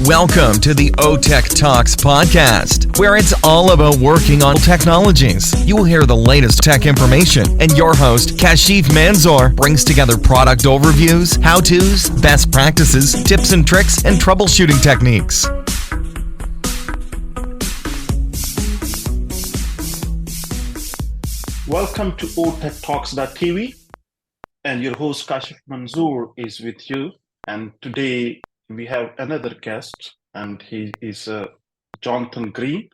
Welcome to the OTech Talks podcast, where it's all about working on technologies. You will hear the latest tech information, and your host, Kashif Manzoor, brings together product overviews, how-tos, best practices, tips and tricks, and troubleshooting techniques. Welcome to OTechTalks.tv, and your host Kashif Manzoor is with you. And today we have another guest, and he is Jonathan Green.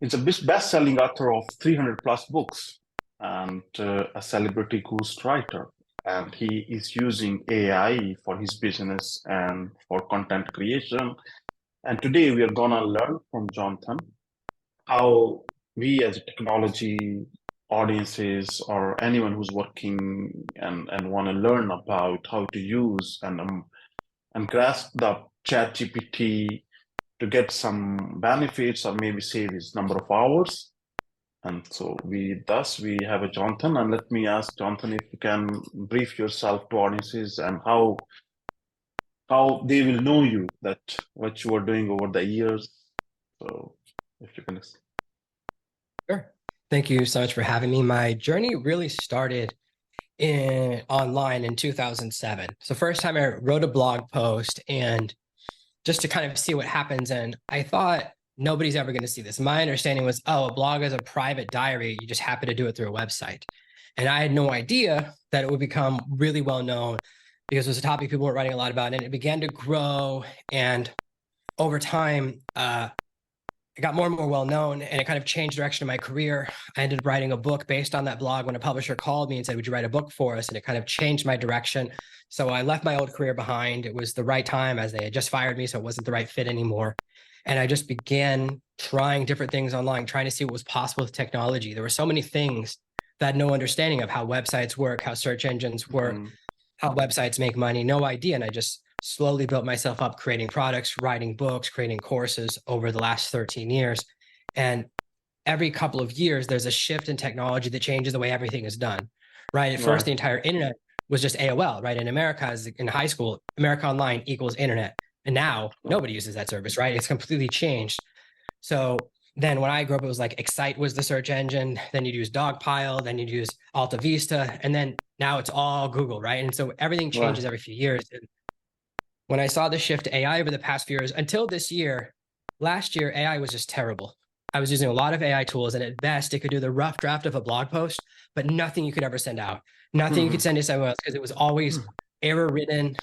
He's a best-selling author of 300 plus books and a celebrity ghostwriter. And he is using AI for his business and for content creation. And today we are gonna learn from Jonathan how we as a technology audiences or anyone who's working and want to learn about how to use and grasp the ChatGPT to get some benefits or maybe save his number of hours. And so we have a Jonathan, and let me ask Jonathan if you can brief yourself to audiences and how they will know you, that what you are doing over the years. So if you can. Sure. Thank you so much for having me. My journey really started online in 2007. So first time I wrote a blog post and just to kind of see what happens. And I thought nobody's ever going to see this. My understanding was, a blog is a private diary. You just happen to do it through a website. And I had no idea that it would become really well known because it was a topic people were writing a lot about. And it began to grow. And over time, it got more and more well-known, and it kind of changed direction of my career. I ended up writing a book based on that blog when a publisher called me and said, would you write a book for us? And it kind of changed my direction. So I left my old career behind. It was the right time as they had just fired me, so it wasn't the right fit anymore. And I just began trying different things online, trying to see what was possible with technology. There were so many things that I had no understanding of how websites work, how search engines work, how websites make money, no idea. And I just slowly built myself up, creating products, writing books, creating courses over the last 13 years. And every couple of years, there's a shift in technology that changes the way everything is done, right? At first, the entire internet was just AOL, right? In America, as in high school, America Online equals internet. And now nobody uses that service, right? It's completely changed. So then when I grew up, it was like Excite was the search engine. Then you'd use Dogpile, then you'd use Alta Vista. And then now it's all Google, right? And so everything changes every few years. And when I saw the shift to AI over the past few years, until this year, last year, AI was just terrible. I was using a lot of AI tools, and at best, it could do the rough draft of a blog post, but nothing you could ever send out. Nothing you could send to someone else because it was always error-ridden,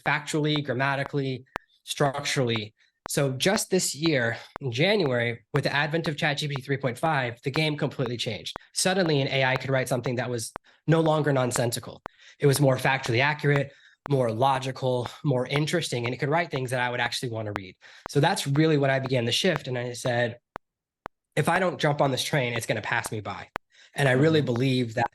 factually, grammatically, structurally. So just this year, in January, with the advent of ChatGPT 3.5, the game completely changed. Suddenly, an AI could write something that was no longer nonsensical. It was more factually accurate, more logical, more interesting, and it could write things that I would actually want to read. So that's really when I began the shift. And I said, if I don't jump on this train, it's going to pass me by. And I really believe that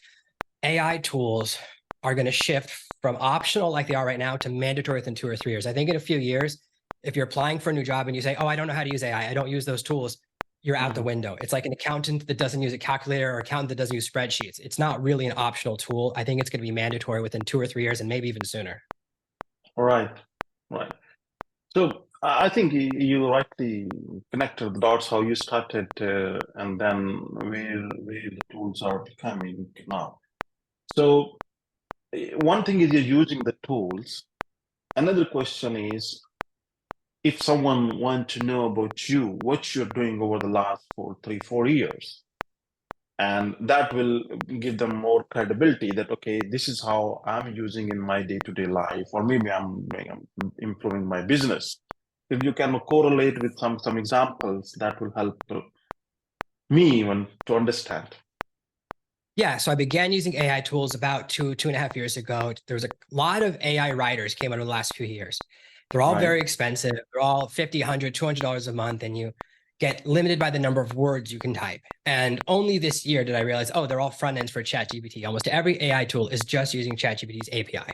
AI tools are going to shift from optional like they are right now to mandatory within 2 or 3 years. I think in a few years, if you're applying for a new job and you say, I don't know how to use AI, I don't use those tools, you're out the window. It's like an accountant that doesn't use a calculator or accountant that doesn't use spreadsheets. It's not really an optional tool. I think it's going to be mandatory within 2 or 3 years and maybe even sooner. Right. So I think you rightly connected the dots, how you started and then where the tools are becoming now. So one thing is you're using the tools. Another question is, if someone wants to know about you, what you're doing over the last 4 years, and that will give them more credibility that, okay, this is how I'm using in my day-to-day life, or maybe I'm improving my business. If you can correlate with some examples, that will help me even to understand. Yeah, so I began using AI tools about 2.5 years ago. There was a lot of AI writers came out over the last few years. They're all very expensive. They're all $50, $100, $200 a month, and you get limited by the number of words you can type. And only this year did I realize, they're all front ends for ChatGPT. Almost every AI tool is just using ChatGPT's API.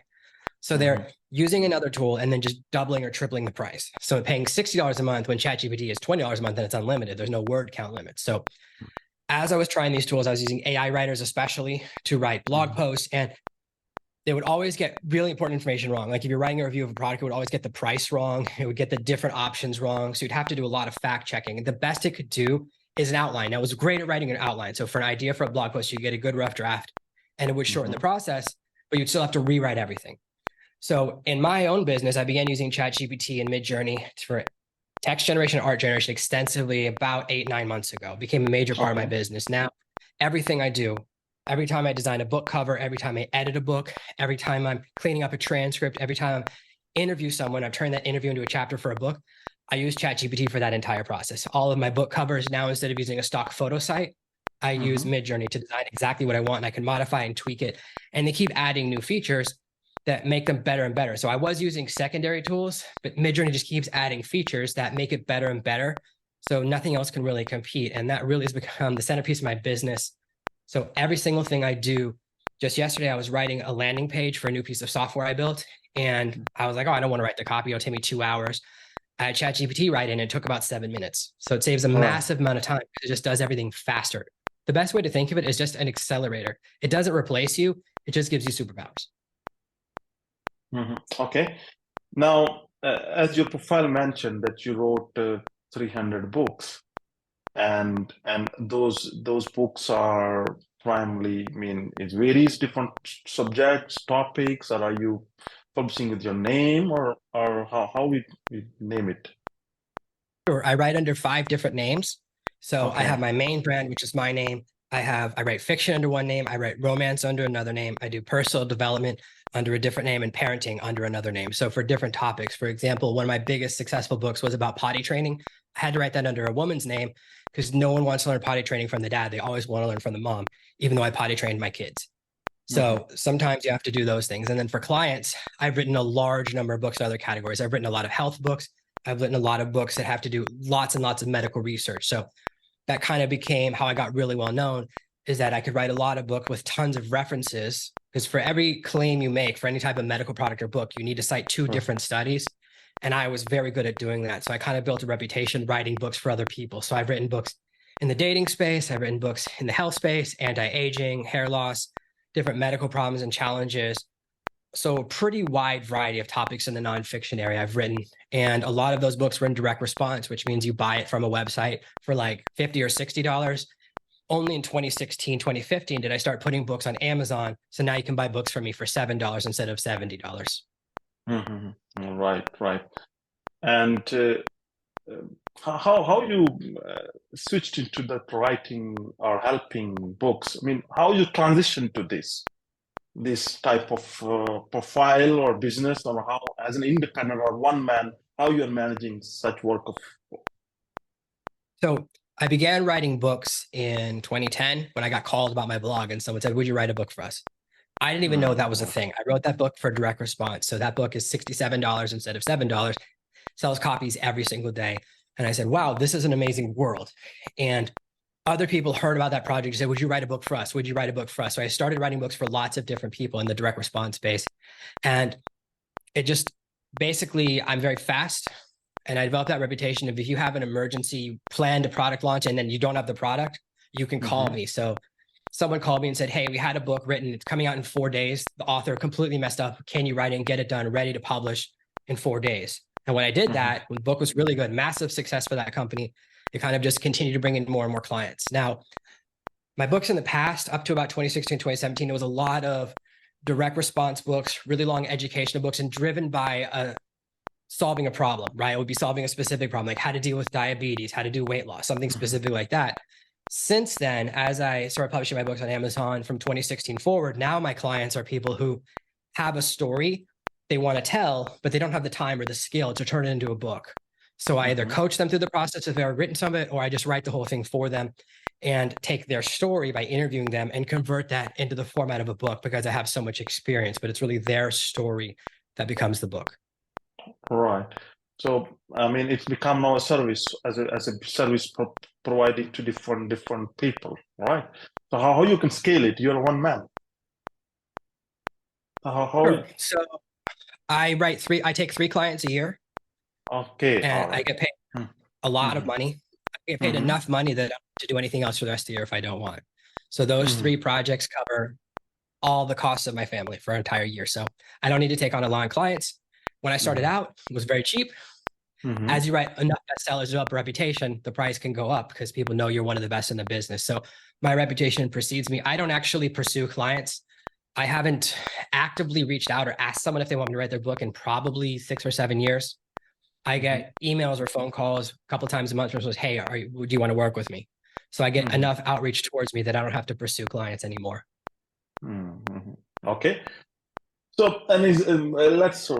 So they're using another tool and then just doubling or tripling the price. So paying $60 a month when ChatGPT is $20 a month and it's unlimited. There's no word count limit. So as I was trying these tools, I was using AI writers especially to write blog posts, and they would always get really important information wrong. Like if you're writing a review of a product, it would always get the price wrong. It would get the different options wrong. So you'd have to do a lot of fact checking. And the best it could do is an outline. Now, it was great at writing an outline. So for an idea for a blog post, you get a good rough draft and it would shorten the process, but you'd still have to rewrite everything. So in my own business, I began using ChatGPT and Midjourney for text generation, art generation extensively about 8-9 months ago. It became a major part of my business. Now, everything I do, every time I design a book cover, every time I edit a book, every time I'm cleaning up a transcript, every time I interview someone, I've turned that interview into a chapter for a book. I use ChatGPT for that entire process. All of my book covers now, instead of using a stock photo site, I use Midjourney to design exactly what I want, and I can modify and tweak it. And they keep adding new features that make them better and better. So I was using secondary tools, but Midjourney just keeps adding features that make it better and better. So nothing else can really compete. And that really has become the centerpiece of my business. So every single thing I do, just yesterday, I was writing a landing page for a new piece of software I built. And I was like, oh, I don't want to write the copy. It'll take me 2 hours. I had ChatGPT write in, and it took about 7 minutes. So it saves a massive amount of time. It just does everything faster. The best way to think of it is just an accelerator. It doesn't replace you. It just gives you superpowers. Okay. Now, as your profile mentioned that you wrote 300 books, and those books are primarily, I mean, it varies different subjects, topics, or are you publishing with your name, or how we name it? Sure. I write under 5 different names. So I have my main brand, which is my name. I write fiction under one name. I write romance under another name. I do personal development under a different name and parenting under another name. So for different topics, for example, one of my biggest successful books was about potty training. I had to write that under a woman's name because no one wants to learn potty training from the dad. They always want to learn from the mom, even though I potty trained my kids. So sometimes you have to do those things. And then for clients, I've written a large number of books in other categories. I've written a lot of health books. I've written a lot of books that have to do lots and lots of medical research. So that kind of became how I got really well known, is that I could write a lot of book with tons of references, because for every claim you make for any type of medical product or book, you need to cite 2 different studies. And I was very good at doing that. So I kind of built a reputation writing books for other people. So I've written books in the dating space. I've written books in the health space, anti-aging, hair loss, different medical problems and challenges. So a pretty wide variety of topics in the nonfiction area I've written. And a lot of those books were in direct response, which means you buy it from a website for like $50 or $60. Only in 2016, 2015 did I start putting books on Amazon. So now you can buy books from me for $7 instead of $70. Right. And how you switched into that writing or helping books? I mean, how you transitioned to this type of profile or business, or how, as an independent or one man, how you're managing such work of? So I began writing books in 2010 when I got called about my blog, and someone said, would you write a book for us? I didn't even know that was a thing. I wrote that book for direct response. So that book is $67 instead of $7, sells copies every single day. And I said, wow, this is an amazing world. And other people heard about that project and said, would you write a book for us? Would you write a book for us? So I started writing books for lots of different people in the direct response space. And it just basically, I'm very fast. And I developed that reputation of, if you have an emergency planned a product launch and then you don't have the product, you can call me. So someone called me and said, hey, we had a book written. It's coming out in 4 days. The author completely messed up. Can you write it and get it done, ready to publish in 4 days? And when I did that, when the book was really good, massive success for that company, it kind of just continued to bring in more and more clients. Now, my books in the past, up to about 2016, 2017, it was a lot of direct response books, really long educational books, and driven by solving a problem, right? It would be solving a specific problem, like how to deal with diabetes, how to do weight loss, something specific like that. Since then, as I started publishing my books on Amazon from 2016 forward, now my clients are people who have a story they want to tell, but they don't have the time or the skill to turn it into a book. So I either coach them through the process if they've written some of it, or I just write the whole thing for them and take their story by interviewing them and convert that into the format of a book, because I have so much experience, but it's really their story that becomes the book. Right. So, I mean, it's become now a service, as a service provided to different people, right? So how you can scale it? You're one man. Sure. So I take 3 clients a year. Okay. And I get paid a lot of money. I get paid enough money that I don't have to do anything else for the rest of the year if I don't want. So those 3 projects cover all the costs of my family for an entire year. So I don't need to take on a lot of clients. When I started out, it was very cheap. As you write enough bestsellers, develop a reputation, the price can go up because people know you're one of the best in the business. So my reputation precedes me. I don't actually pursue clients. I haven't actively reached out or asked someone if they want me to write their book in probably 6 or 7 years. I get emails or phone calls a couple times a month from someone says, hey, do you want to work with me? So I get enough outreach towards me that I don't have to pursue clients anymore. Okay. So, let's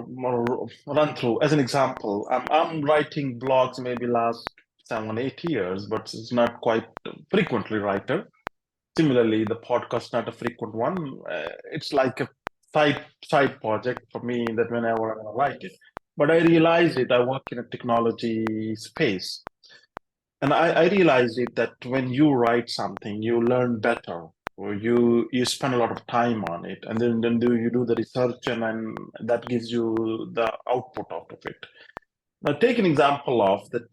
run through. As an example, I'm writing blogs maybe last 7, 8 years, but it's not quite frequently writer. Similarly, the podcast not a frequent one. It's like a side project for me that whenever I write it. But I realize it. I work in a technology space, and I realized it that when you write something, you learn better, or you spend a lot of time on it, and then you do the research, and that gives you the output out of it. Now, take an example of that,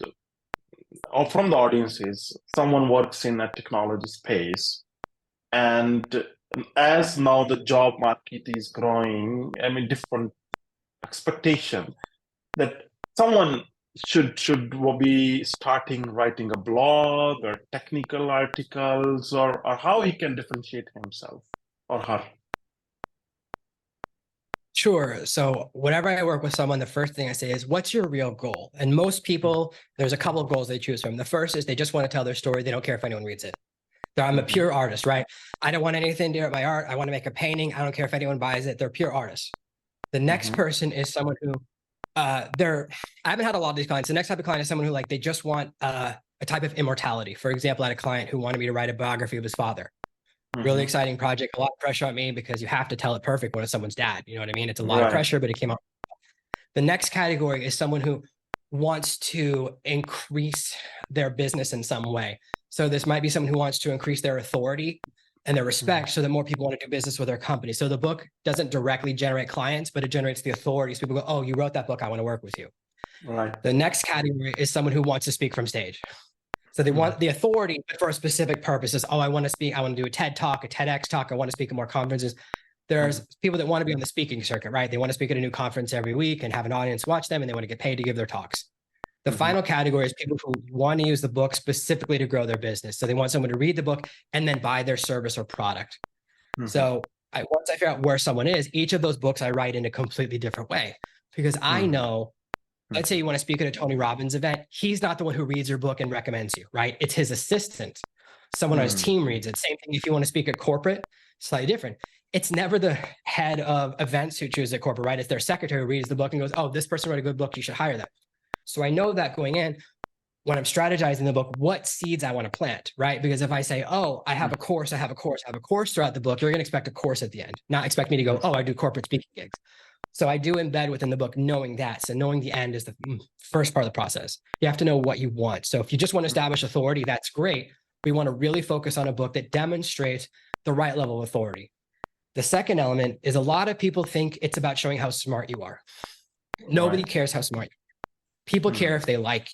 or from the audiences, someone works in a technology space, and as now the job market is growing, I mean, different expectation that someone should be starting writing a blog or technical articles, or how he can differentiate himself or her. Sure. So whenever I work with someone, the first thing I say is, what's your real goal? And most people, there's a couple of goals they choose from. The first is they just want to tell their story. They don't care if anyone reads it. I'm a pure artist, right? I don't want anything to do with my art. I want to make a painting. I don't care if anyone buys it. They're pure artists. The next person is someone who I haven't had a lot of these clients. The next type of client is someone who like, they just want a type of immortality. For example, I had a client who wanted me to write a biography of his father. Really exciting project, a lot of pressure on me because you have to tell it perfect when it's someone's dad. You know what I mean? It's a lot of pressure, but it came out. The next category is someone who wants to increase their business in some way. So this might be someone who wants to increase their authority and their respect so that more people want to do business with their company. So the book doesn't directly generate clients, but it generates the authority. So people go, oh, you wrote that book. I want to work with you. Right. The next category is someone who wants to speak from stage. So they want the authority, but for a specific purposes. Oh, I want to speak. I want to do a TED talk, a TEDx talk. I want to speak at more conferences. There's people that want to be on the speaking circuit, right? They want to speak at a new conference every week and have an audience watch them, and they want to get paid to give their talks. The final category is people who want to use the book specifically to grow their business. So they want someone to read the book and then buy their service or product. So once I figure out where someone is, each of those books I write in a completely different way, because I know, let's say you want to speak at a Tony Robbins event. He's not the one who reads your book and recommends you, right? It's his assistant. Someone on his team reads it. Same thing if you want to speak at corporate, slightly different. It's never the head of events who chooses at corporate, right? It's their secretary who reads the book and goes, oh, this person wrote a good book. You should hire them. So I know that going in, when I'm strategizing the book, what seeds I want to plant, right? Because if I say, oh, I have a course throughout the book, you're going to expect a course at the end, not expect me to go, oh, I do corporate speaking gigs. So I do embed within the book knowing that. So knowing the end is the first part of the process. You have to know what you want. So if you just want to establish authority, that's great. We want to really focus on a book that demonstrates the right level of authority. The second element is a lot of people think it's about showing how smart you are. Nobody cares how smart you are. People care if they like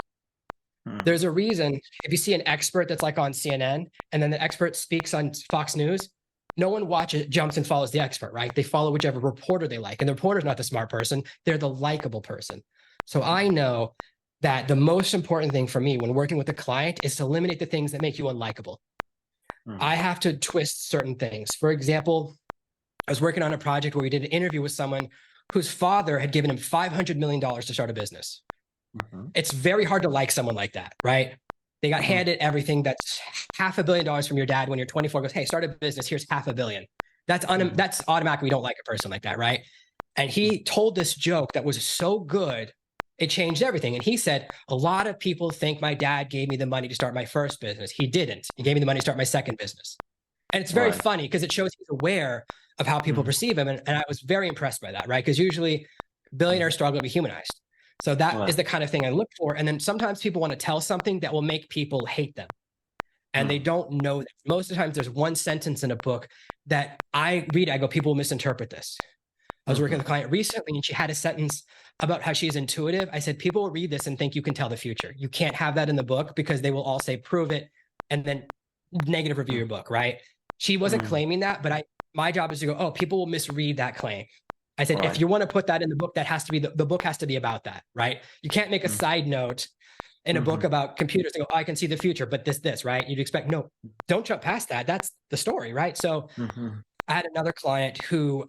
you. There's a reason if you see an expert that's like on CNN and then the expert speaks on Fox News, no one watches, jumps and follows the expert, right? They follow whichever reporter they like. And the reporter's not the smart person. They're the likable person. So I know that the most important thing for me when working with a client is to eliminate the things that make you unlikable. I have to twist certain things. For example, I was working on a project where we did an interview with someone whose father had given him $500 million to start a business. It's very hard to like someone like that, right? They got handed everything that's $500 million from your dad when you're 24, goes, hey, start a business, here's $500 million. That's automatic. We don't like a person like that, right? And he told this joke that was so good, it changed everything. And he said, a lot of people think my dad gave me the money to start my first business. He didn't. He gave me the money to start my second business. And it's very funny because it shows he's aware of how people perceive him. And I was very impressed by that, right? Because usually billionaires struggle to be humanized. So that is the kind of thing I look for. And then sometimes people want to tell something that will make people hate them. And they don't know that. Most of the times there's one sentence in a book that I read, I go, people will misinterpret this. I was working with a client recently and she had a sentence about how she's intuitive. I said, people will read this and think you can tell the future. You can't have that in the book because they will all say, prove it, and then negative review your book, right? She wasn't claiming that, but my job is to go, oh, people will misread that claim. I said, Right. if you want to put that in the book, that has to be the book has to be about that, right? You can't make a side note in a book about computers and go, oh, I can see the future, but this, right? You'd expect, no, don't jump past that. That's the story, right? So I had another client who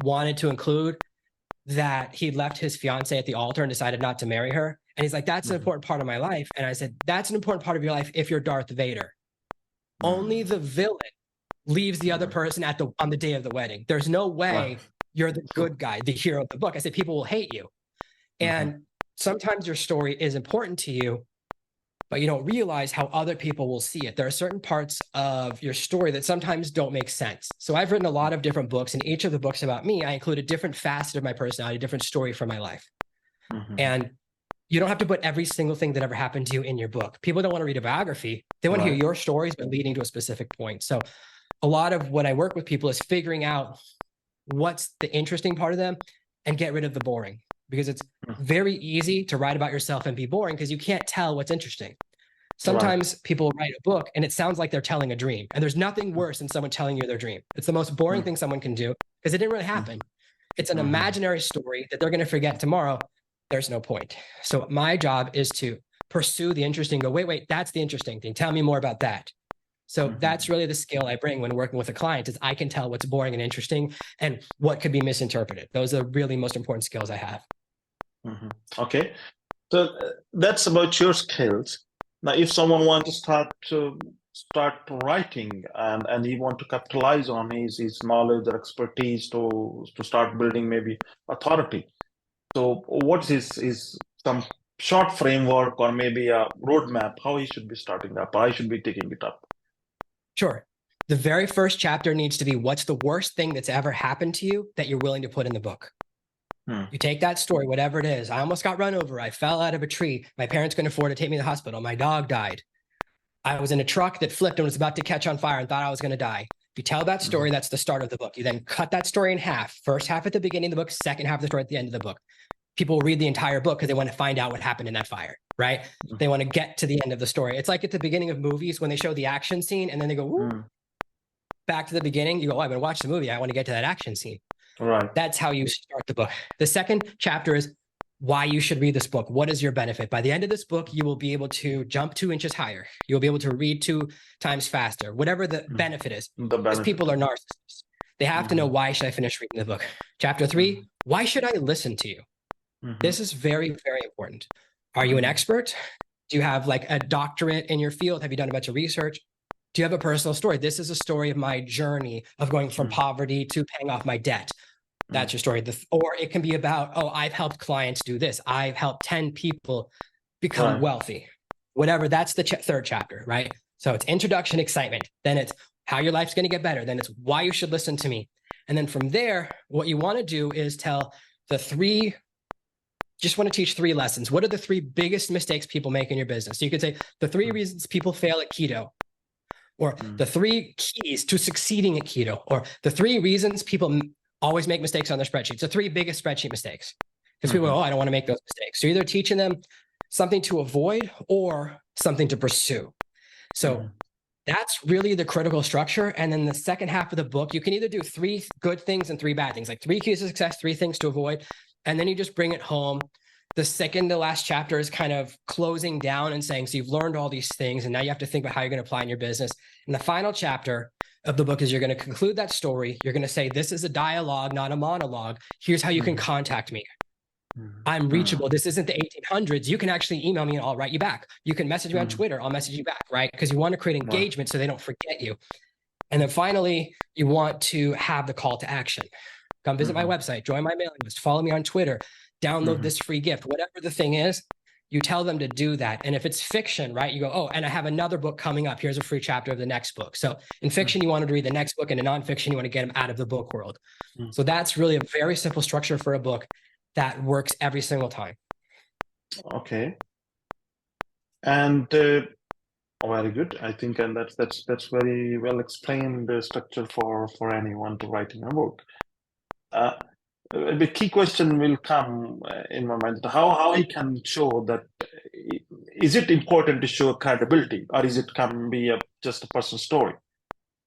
wanted to include that he left his fiance at the altar and decided not to marry her. And he's like, that's an important part of my life. And I said, that's an important part of your life if you're Darth Vader. Only the villain leaves the other person on the day of the wedding. There's no way you're the good guy, the hero of the book. I said, people will hate you. And sometimes your story is important to you, but you don't realize how other people will see it. There are certain parts of your story that sometimes don't make sense. So I've written a lot of different books, and each of the books about me, I include a different facet of my personality, a different story from my life. And you don't have to put every single thing that ever happened to you in your book. People don't want to read a biography. They want to hear your stories, but leading to a specific point. So a lot of what I work with people is figuring out what's the interesting part of them and get rid of the boring, because it's very easy to write about yourself and be boring because you can't tell what's interesting. Sometimes people write a book and it sounds like they're telling a dream, and there's nothing worse than someone telling you their dream. It's the most boring thing someone can do because it didn't really happen. It's an imaginary story that they're going to forget tomorrow. There's no point. So my job is to pursue the interesting, go, wait, that's the interesting thing. Tell me more about that. So that's really the skill I bring when working with a client, is I can tell what's boring and interesting and what could be misinterpreted. Those are really most important skills I have. Okay. So that's about your skills. Now, if someone wants to start writing and he want to capitalize on his knowledge or expertise to start building maybe authority. So what is some short framework or maybe a roadmap how he should be starting up, or I should be taking it up? Sure. The very first chapter needs to be, what's the worst thing that's ever happened to you that you're willing to put in the book? You take that story, whatever it is. I almost got run over. I fell out of a tree. My parents couldn't afford to take me to the hospital. My dog died. I was in a truck that flipped and was about to catch on fire and thought I was going to die. If you tell that story, that's the start of the book. You then cut that story in half. First half at the beginning of the book, second half of the story at the end of the book. People read the entire book because they want to find out what happened in that fire, right? They want to get to the end of the story. It's like at the beginning of movies when they show the action scene and then they go, back to the beginning. You go, oh, I'm going to watch the movie. I want to get to that action scene. Right. That's how you start the book. The second chapter is why you should read this book. What is your benefit? By the end of this book, you will be able to jump 2 inches higher. You'll be able to read 2 times faster, whatever the benefit is. Because people are narcissists. They have to know, why should I finish reading the book? Chapter 3, why should I listen to you? This is very, very important. Are you an expert? Do you have like a doctorate in your field? Have you done a bunch of research? Do you have a personal story? This is a story of my journey of going from poverty to paying off my debt. That's your story. Or it can be about, oh, I've helped clients do this. I've helped 10 people become wealthy. Whatever, that's the third chapter, right? So it's introduction, excitement. Then it's how your life's going to get better. Then it's why you should listen to me. And then from there, what you want to do is tell just want to teach 3 lessons. What are the 3 biggest mistakes people make in your business? So you could say the 3 reasons people fail at keto, or the 3 keys to succeeding at keto, or the 3 reasons people always make mistakes on their spreadsheets. The 3 biggest spreadsheet mistakes. Because people go, oh, I don't want to make those mistakes. So you're either teaching them something to avoid or something to pursue. So that's really the critical structure. And then the second half of the book, you can either do 3 good things and 3 bad things, like 3 keys to success, 3 things to avoid. And then you just bring it home. The second to last chapter is kind of closing down and saying, so you've learned all these things, and now you have to think about how you're going to apply in your business. And the final chapter of the book is you're going to conclude that story. You're going to say, this is a dialogue, not a monologue. Here's how you can contact me. I'm reachable. This isn't the 1800s. You can actually email me and I'll write you back. You can message me on Twitter. I'll message you back, right? Because you want to create engagement so they don't forget you. And then finally, you want to have the call to action. Come visit my website, join my mailing list, follow me on Twitter, download this free gift, whatever the thing is. You tell them to do that. And if it's fiction, right, you go, oh, and I have another book coming up. Here's a free chapter of the next book. So in fiction, you want to read the next book, and in nonfiction, you want to get them out of the book world. So that's really a very simple structure for a book that works every single time. Okay. And very good. I think, and that's very well explained structure for anyone to writing a book. The key question will come in my mind: how he can show that. Is it important to show credibility, or is it can be just a personal story?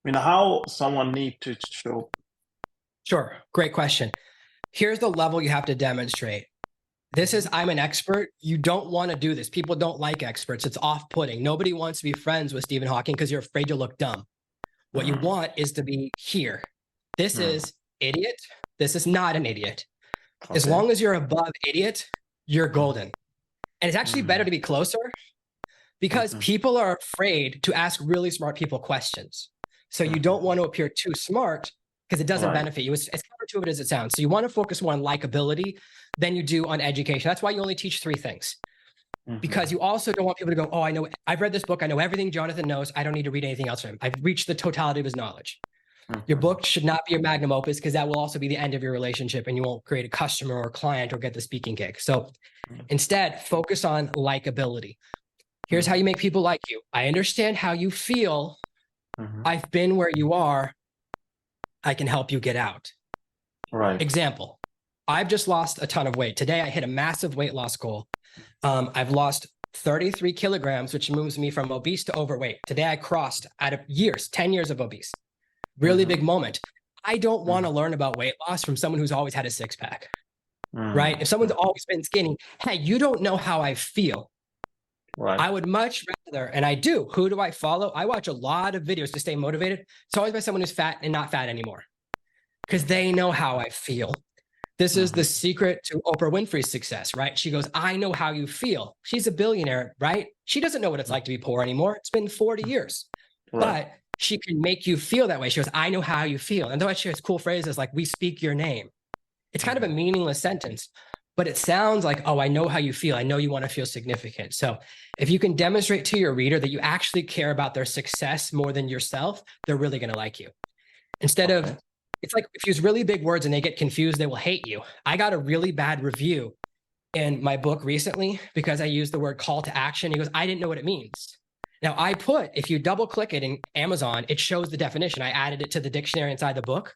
mean, how someone need to show? Sure. Great question. Here's the level you have to demonstrate. This is, I'm an expert. You don't want to do this. People don't like experts. It's off-putting. Nobody wants to be friends with Stephen Hawking because you're afraid you'll look dumb. What you want is to be here. This is idiot. This is not an idiot. Okay. As long as you're above idiot, you're golden. And it's actually better to be closer because people are afraid to ask really smart people questions. So you don't want to appear too smart because it doesn't benefit you. It's counterintuitive as it sounds. So you want to focus more on likability than you do on education. That's why you only teach 3 things. Because you also don't want people to go, oh, I know, I've read this book. I know everything Jonathan knows. I don't need to read anything else from him. I've reached the totality of his knowledge. Your book should not be your magnum opus because that will also be the end of your relationship and you won't create a customer or client or get the speaking gig. So instead, focus on likability. Here's how you make people like you. I understand how you feel. I've been where you are. I can help you get out. Right. Example, I've just lost a ton of weight. Today, I hit a massive weight loss goal. I've lost 33 kilograms, which moves me from obese to overweight. Today, I crossed out of years, 10 years of obese. Really big moment. I don't want to learn about weight loss from someone who's always had a 6-pack, right? If someone's always been skinny, hey, you don't know how I feel. Right. I would much rather, and I do. Who do I follow? I watch a lot of videos to stay motivated. It's always by someone who's fat and not fat anymore because they know how I feel. This is the secret to Oprah Winfrey's success, right? She goes, I know how you feel. She's a billionaire, right? She doesn't know what it's like to be poor anymore. It's been 40 years, but she can make you feel that way. She goes, I know how you feel. And though she has cool phrases like, we speak your name. It's kind of a meaningless sentence, but it sounds like, oh, I know how you feel. I know you want to feel significant. So if you can demonstrate to your reader that you actually care about their success more than yourself, they're really going to like you. Instead of, it's like if you use really big words and they get confused, they will hate you. I got a really bad review in my book recently because I used the word call to action. He goes, I didn't know what it means. Now I put, if you double click it in Amazon, it shows the definition. I added it to the dictionary inside the book.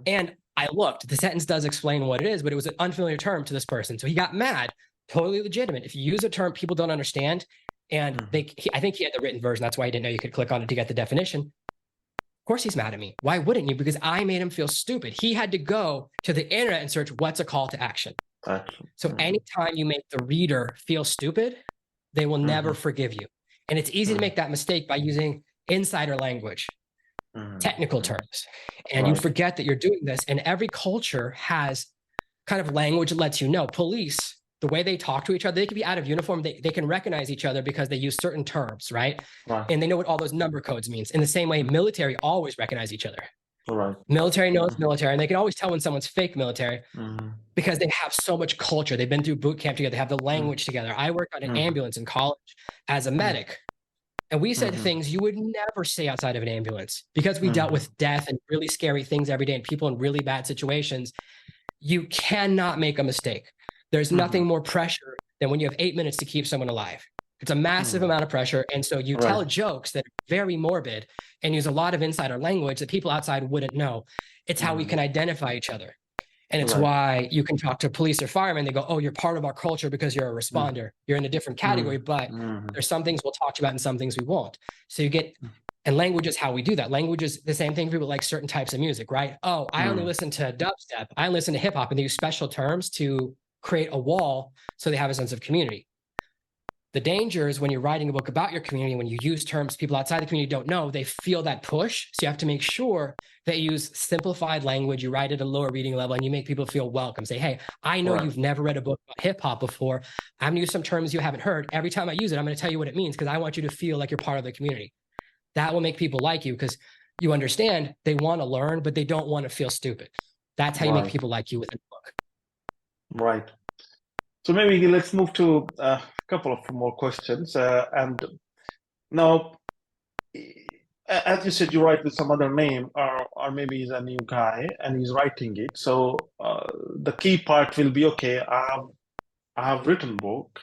And I looked, the sentence does explain what it is, but it was an unfamiliar term to this person. So he got mad, totally legitimate. If you use a term people don't understand, and I think he had the written version. That's why he didn't know you could click on it to get the definition. Of course he's mad at me. Why wouldn't you? Because I made him feel stupid. He had to go to the internet and search what's a call to action. So anytime you make the reader feel stupid, they will never forgive you. And it's easy to make that mistake by using insider language, technical terms. And you forget that you're doing this. And every culture has kind of language that lets you know. Police, the way they talk to each other, they can be out of uniform. They can recognize each other because they use certain terms, right? And they know what all those number codes means. In the same way, military always recognize each other. Military knows military, and they can always tell when someone's fake military because they have so much culture. They've been through boot camp together. They have the language together. I worked on an ambulance in college as a medic, and we said things you would never say outside of an ambulance because we dealt with death and really scary things every day and people in really bad situations. You cannot make a mistake. There's nothing more pressure than when you have 8 minutes to keep someone alive. It's a massive amount of pressure. And so you tell jokes that are very morbid and use a lot of insider language that people outside wouldn't know. It's how we can identify each other. And it's why you can talk to police or firemen. They go, oh, you're part of our culture because you're a responder. You're in a different category, but there's some things we'll talk to you about and some things we won't. So you get, and language is how we do that. Language is the same thing for people like certain types of music, right? Oh, I only listen to dubstep. I listen to hip hop, and they use special terms to create a wall so they have a sense of community. The danger is when you're writing a book about your community, when you use terms people outside the community don't know, they feel that push. So you have to make sure that you use simplified language, you write at a lower reading level, and you make people feel welcome. Say, hey, I know you've never read a book about hip hop before. I'm going to use some terms you haven't heard. Every time I use it, I'm going to tell you what it means because I want you to feel like you're part of the community. That will make people like you because you understand they want to learn, but they don't want to feel stupid. That's how you make people like you within a book. Right. So maybe let's move to a couple of more questions. And now, as you said, you write with some other name, or maybe he's a new guy and he's writing it. So the key part will be, okay, I have written book.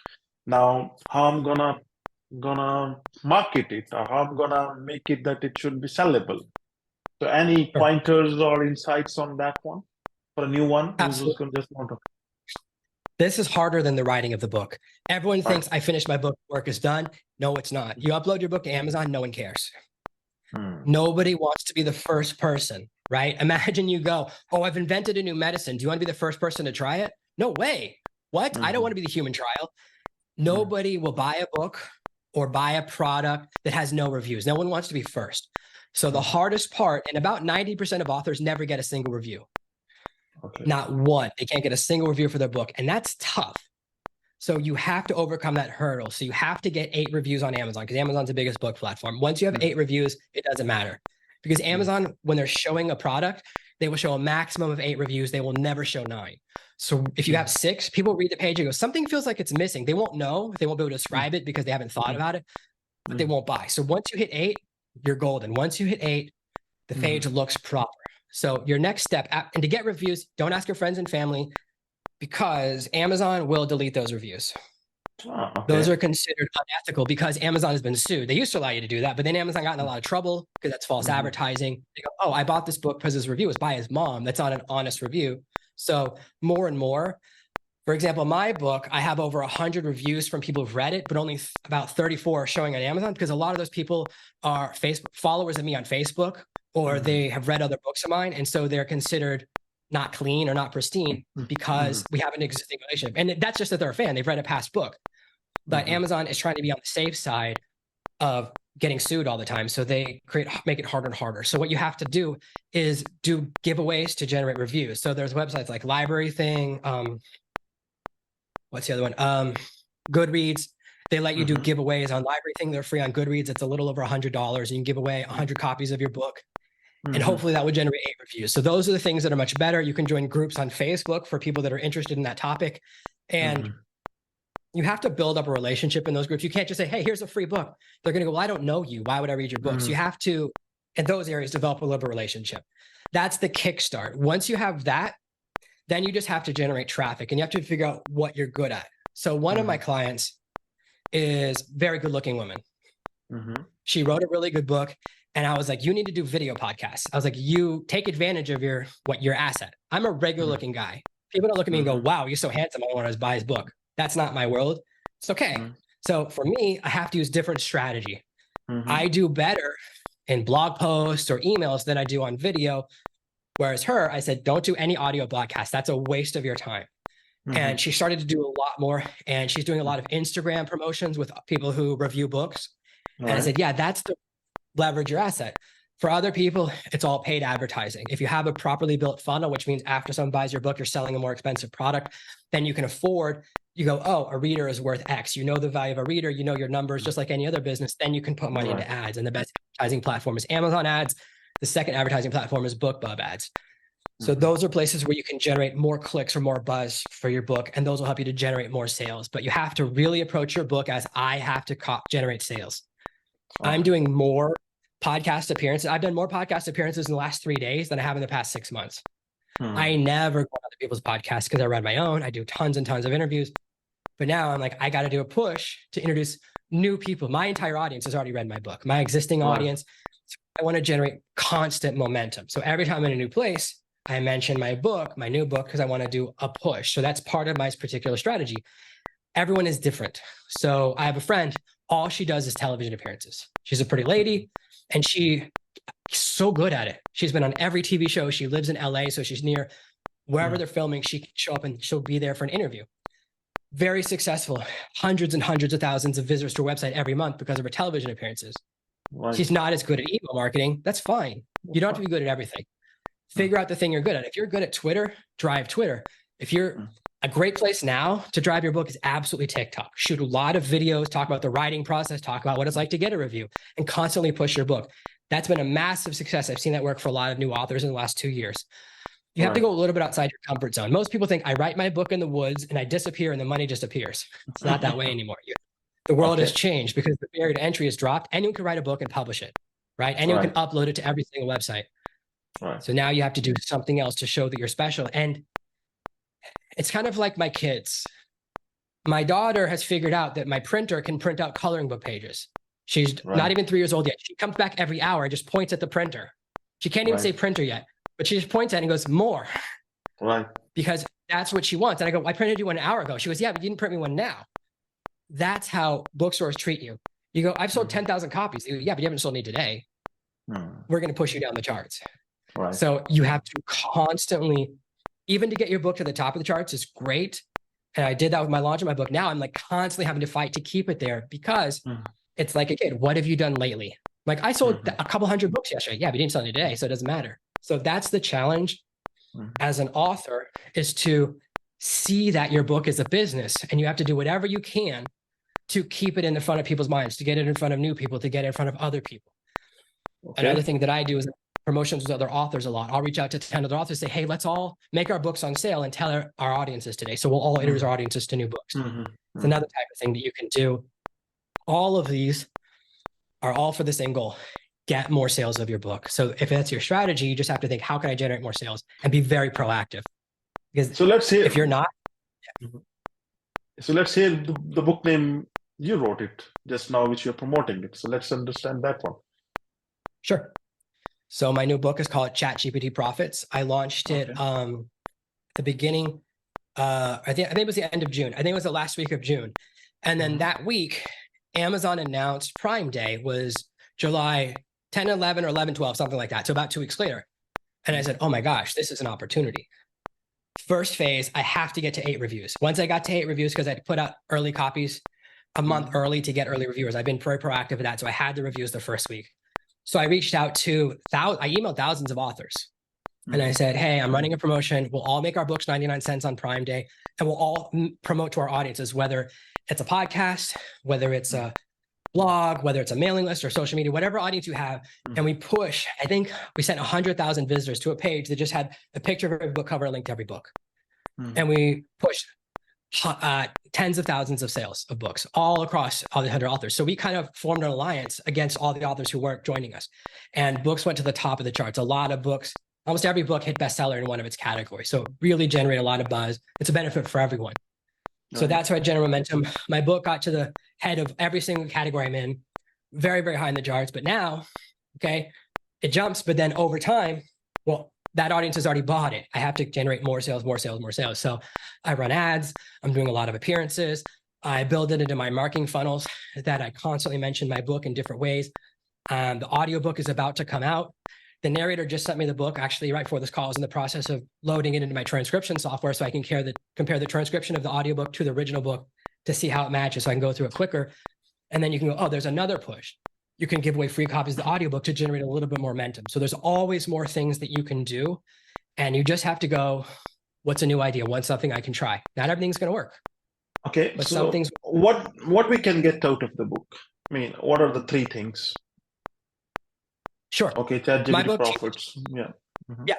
Now, how I'm gonna market it, or how I'm gonna make it that it should be sellable. So any pointers or insights on that one for a new one who's going to just want to? This is harder than the writing of the book. Everyone thinks I finished my book, work is done. No, it's not. You upload your book to Amazon, no one cares. Nobody wants to be the first person, right? Imagine you go, oh, I've invented a new medicine. Do you want to be the first person to try it? No way. What? I don't want to be the human trial. Nobody will buy a book or buy a product that has no reviews. No one wants to be first. So the hardest part, and about 90% of authors never get a single review. Okay. Not one. They can't get a single review for their book. And that's tough. So you have to overcome that hurdle. So you have to get 8 reviews on Amazon because Amazon's the biggest book platform. Once you have 8 reviews, it doesn't matter. Because Amazon, when they're showing a product, they will show a maximum of 8 reviews. They will never show 9. So if you have 6, people read the page and go, something feels like it's missing. They won't know. They won't be able to describe it because they haven't thought about it, but they won't buy. So once you hit 8, you're golden. Once you hit 8, the page looks proper. So your next step, and to get reviews, don't ask your friends and family because Amazon will delete those reviews. Oh, okay. Those are considered unethical because Amazon has been sued. They used to allow you to do that, but then Amazon got in a lot of trouble because that's false advertising. They go, oh, I bought this book because his review was by his mom. That's not an honest review. So more and more, for example, my book, I have over 100 reviews from people who've read it, but only about 34 are showing on Amazon because a lot of those people are Facebook followers of me on Facebook, or they have read other books of mine. And so they're considered not clean or not pristine because we have an existing relationship. And that's just that they're a fan. They've read a past book. But Amazon is trying to be on the safe side of getting sued all the time. So they make it harder and harder. So what you have to do is do giveaways to generate reviews. So there's websites like Library Thing. What's the other one? Goodreads. They let you do giveaways on Library Thing. They're free on Goodreads. It's a little over $100. You can give away 100 copies of your book. And hopefully that would generate 8 reviews. So those are the things that are much better. You can join groups on Facebook for people that are interested in that topic. And you have to build up a relationship in those groups. You can't just say, hey, here's a free book. They're going to go, well, I don't know you. Why would I read your books? You have to, in those areas, develop a little bit of relationship. That's the kickstart. Once you have that, then you just have to generate traffic and you have to figure out what you're good at. So one of my clients is very good looking woman. She wrote a really good book. And I was like, you need to do video podcasts. I was like, you take advantage of your asset. I'm a regular looking guy. People don't look at me and go, wow, you're so handsome. I want to buy his book. That's not my world. It's okay. So for me, I have to use different strategy. I do better in blog posts or emails than I do on video. Whereas her, I said, don't do any audio broadcasts. That's a waste of your time. And she started to do a lot more. And she's doing a lot of Instagram promotions with people who review books. And I said, yeah, that's the leverage your asset. For other people, it's all paid advertising. If you have a properly built funnel, which means after someone buys your book, you're selling a more expensive product, then you can afford, you go, oh, a reader is worth X. You know the value of a reader, you know your numbers, just like any other business, then you can put money into ads. And the best advertising platform is Amazon ads. The second advertising platform is BookBub ads. So those are places where you can generate more clicks or more buzz for your book, and those will help you to generate more sales. But you have to really approach your book as I have to generate sales. I'm doing more podcast appearances. I've done more podcast appearances in the last 3 days than I have in the past 6 months. I never go on other people's podcasts because I run my own. I do tons and tons of interviews. But now I'm like, I got to do a push to introduce new people. My entire audience has already read my book. My existing audience, I want to generate constant momentum. So every time I'm in a new place, I mention my book, my new book, because I want to do a push. So that's part of my particular strategy. Everyone is different. So I have a friend, all she does is television appearances. She's a pretty lady and she's so good at it. She's been on every TV show. She lives in LA, so she's near wherever they're filming. She can show up and she'll be there for an interview. Very successful, hundreds and hundreds of thousands of visitors to her website every month because of her television appearances. She's not as good at email marketing. That's fine. You don't have to be good at everything. Figure out the thing you're good at. If you're good at Twitter, drive Twitter. If you're a great place now to drive your book is absolutely TikTok. Shoot a lot of videos, talk about the writing process, talk about what it's like to get a review, and constantly push your book. That's been a massive success. I've seen that work for a lot of new authors in the last 2 years. You have to go a little bit outside your comfort zone. Most people think I write my book in the woods and I disappear and the money just appears. It's not that way anymore. The world has changed because the barrier to entry has dropped. Anyone can write a book and publish it, right? Anyone can upload it to every single website. So now you have to do something else to show that you're special. And it's kind of like my kids. My daughter has figured out that my printer can print out coloring book pages. She's not even 3 years old yet. She comes back every hour and just points at the printer. She can't even say printer yet, but she just points at it and goes, more. Because that's what she wants. And I go, I printed you one an hour ago. She goes, yeah, but you didn't print me one now. That's how bookstores treat you. You go, I've sold 10,000 copies. You go, yeah, but you haven't sold any today. we're going to push you down the charts. Right. So you have to constantly, even to get your book to the top of the charts is great. And I did that with my launch of my book. Now I'm like constantly having to fight to keep it there because it's like a kid. What have you done lately? Like I sold a couple hundred books yesterday. Yeah, but you didn't sell any today, so it doesn't matter. So that's the challenge as an author, is to see that your book is a business and you have to do whatever you can to keep it in the front of people's minds, to get it in front of new people, to get it in front of other people. Okay. Another thing that I do is promotions with other authors a lot. I'll reach out to 10 other authors, say, hey, let's all make our books on sale and tell our audiences today. So we'll all introduce our audiences to new books. It's another type of thing that you can do. All of these are all for the same goal: get more sales of your book. So if that's your strategy, you just have to think, how can I generate more sales, and be very proactive. Because so let's say if you're not. So let's say the book name, you wrote it just now, which you're promoting it. So let's understand that one. Sure. So my new book is called ChatGPT Profits. I launched it the beginning, I think it was the end of June. I think it was the last week of June. And then that week, Amazon announced Prime Day was July 10, 11, or 11, 12, something like that. So about 2 weeks later. And I said, oh my gosh, this is an opportunity. First phase, I have to get to 8 reviews. Once I got to 8 reviews, because I put out early copies a month early to get early reviewers. I've been very proactive with that. So I had the reviews the first week. So I reached out to, I emailed thousands of authors. And I said, hey, I'm running a promotion. We'll all make our books 99 cents on Prime Day. And we'll all promote to our audiences, whether it's a podcast, whether it's a blog, whether it's a mailing list or social media, whatever audience you have. And we push, I think we sent 100,000 visitors to a page that just had a picture of every book cover, a link to every book. And we pushed tens of thousands of sales of books all across all the 100 authors. So we kind of formed an alliance against all the authors who weren't joining us. And books went to the top of the charts. A lot of books, almost every book hit bestseller in one of its categories. So really generate a lot of buzz. It's a benefit for everyone. So that's how I generate momentum. My book got to the head of every single category I'm in, very, very high in the charts. But now, okay, it jumps. But then over time, well, that audience has already bought it. I have to generate more sales, more sales, more sales. So I run ads. I'm doing a lot of appearances. I build it into my marketing funnels that I constantly mention my book in different ways. The audiobook is about to come out. The narrator just sent me the book actually right before this call. I was in the process of loading it into my transcription software so I can compare the transcription of the audiobook to the original book to see how it matches, so I can go through it quicker. And then you can go, oh, there's another push. You can give away free copies of the audiobook to generate a little bit more momentum. So there's always more things that you can do. And you just have to go, what's a new idea? What's something I can try? Not everything's going to work. Okay. But so some things. what we can get out of the book? I mean, what are the 3 things? Sure. Okay. ChatGPT Profits. Yeah. Yeah.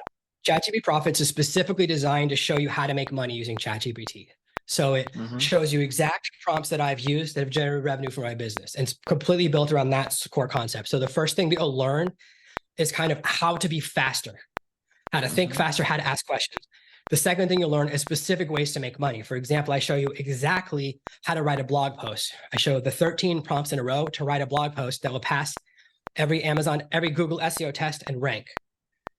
ChatGPT Profits is specifically designed to show you how to make money using ChatGPT. So it shows you exact prompts that I've used that have generated revenue for my business. And it's completely built around that core concept. So the first thing that you'll learn is kind of how to be faster, how to think faster, how to ask questions. The second thing you'll learn is specific ways to make money. For example, I show you exactly how to write a blog post. I show the 13 prompts in a row to write a blog post that will pass every Amazon, every Google SEO test and rank.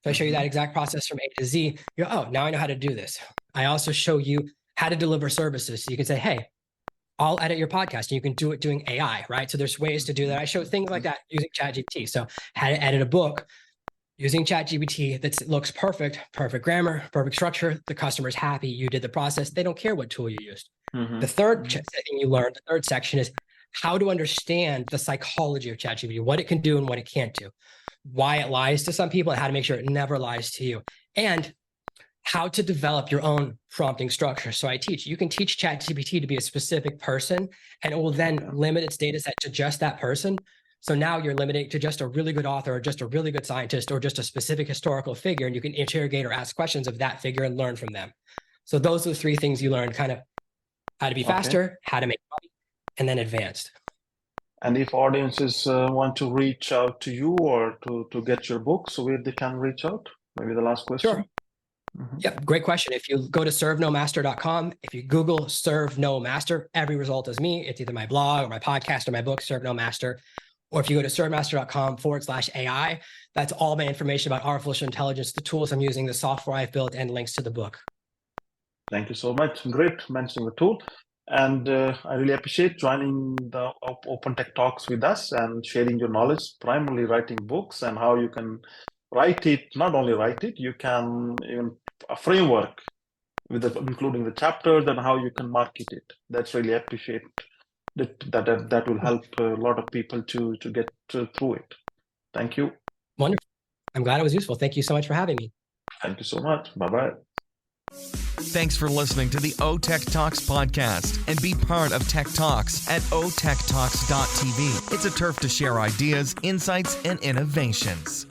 So I show you that exact process from A to Z. You go, oh, now I know how to do this. I also show you how to deliver services. So you can say, hey, I'll edit your podcast, and you can do it doing AI, right? So there's ways to do that. I show things like that using ChatGPT. So how to edit a book using ChatGPT that looks perfect, perfect grammar, perfect structure. The customer's happy. You did the process. They don't care what tool you used. The third thing you learn, the third section is how to understand the psychology of ChatGPT, what it can do and what it can't do, why it lies to some people and how to make sure it never lies to you, and how to develop your own prompting structure. So I teach, you can teach ChatGPT to be a specific person, and it will then limit its data set to just that person. So now you're limited to just a really good author or just a really good scientist or just a specific historical figure, and you can interrogate or ask questions of that figure and learn from them. So those are the 3 things you learn, kind of how to be faster, how to make money, and then advanced. And if audiences want to reach out to you or to get your book, so where they can reach out? Maybe the last question. Sure. Yep, great question. If you go to servenomaster.com, if you Google Serve No Master, every result is me. It's either my blog or my podcast or my book, Serve No Master. Or if you go to servemaster.com/AI, that's all my information about artificial intelligence, the tools I'm using, the software I've built, and links to the book. Thank you so much. Great mentioning the tool. And I really appreciate joining the Open Tech Talks with us and sharing your knowledge, primarily writing books and how you can write it, not only write it, you can even a framework with including the chapters and how you can market it. That's really appreciate that will help a lot of people to get through it. Thank you. Wonderful. I'm glad it was useful. Thank you so much for having me. Thank you so much. Bye-bye. Thanks for listening to the OTech Talks podcast, and be part of Tech Talks at otechtalks.tv. It's a turf to share ideas, insights, and innovations.